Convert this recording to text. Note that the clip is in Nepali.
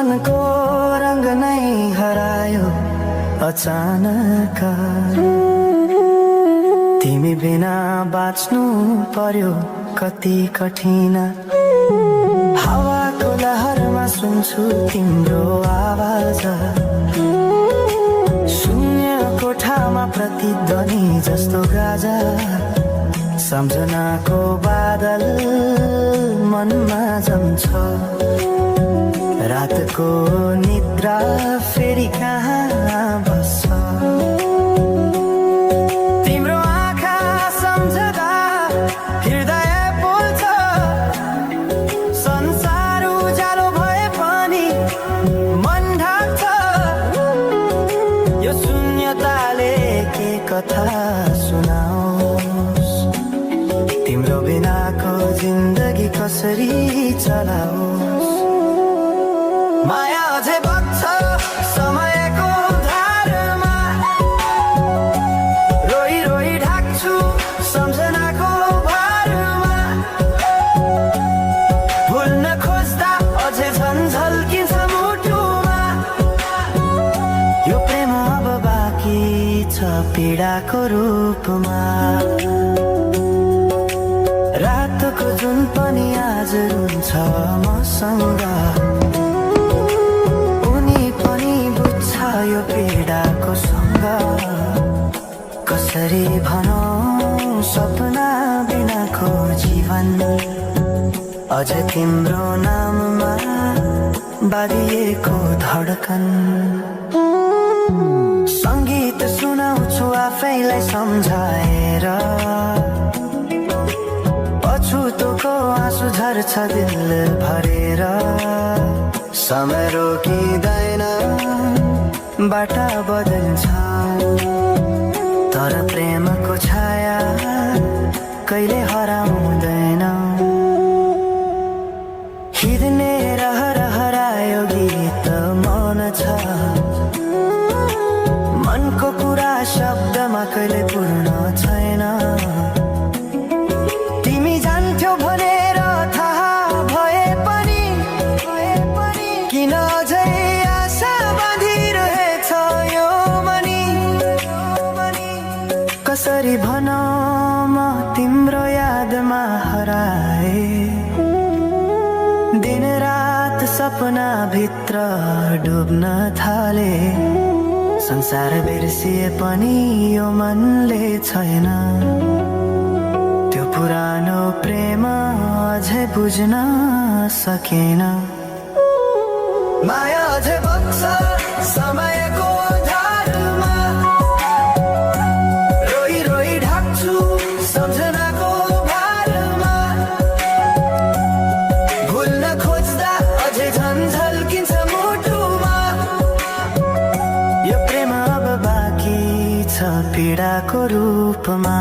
मनको रंग नै हरायो अचानक। तिमी बिना बाँच्नु पर्यो कति कठिन। हावाको लहरमा सुन्छु तिम्रो आवाज। शून्य कोठामा प्रतिध्वनि जस्तो गाजा। सम्झनाको बादल मनमा जम्छ। रातको निद्रा फेरि कहाँ बस्छ। तिम्रो आँखा सम्झदा हृदय बोल्छ। संसार उज्यालो भए पनि मन ढाक्छ। यो शून्यताले के कथा सुनाओस्। तिम्रो बिनाको जिन्दगी कसरी चलाओस्। माया अझै बग्छ समयको धारमा। रोई रोई ढाक्छु सम्झनाको भारमा। भुल्न खोज्दा अझै झन् झल्किन्छ मुटुमा। यो प्रेम अब बाँकी छ पीडाको रूपमा। रातको जुन पनि आज रुन्छ मसँग। यो पीडाको सँग कसरी भनौं सपना बिनाको जीवन। अझ तिम्रो नाममा बाँधिएको धडकन। सङ्गीत सुनाउँछु आफैलाई सम्झाएर। पछुतोको आँसु झर्छ दिल भरेर। समय रोकिँदैन बाटा बदल्छ तर प्रेमको छाया कहिले हराउँदैन। हिँड्ने रहर हरायो गीत मन छ। मनको कुरा शब्दमा कहिले पूर्ण छैन। तिमी जान्थ्यौ भनेर थाहा भए पनि किन अझै कसरी भनौं म तिम्रो यादमा हराए। दिन रात सपना भित्र डुब्न थाले। संसार बिर्सिए पनि यो मनले छैन। त्यो पुरानो प्रेम अझै बुझ्न सकेन। माया अझै बग्छ समयको धारमा। सम्झनाको भारमा। भुल्न खोज्दा अझै झन् झल्किन्छ मुटुमा। यो प्रेम अब बाँकी छ पीडाको रूपमा।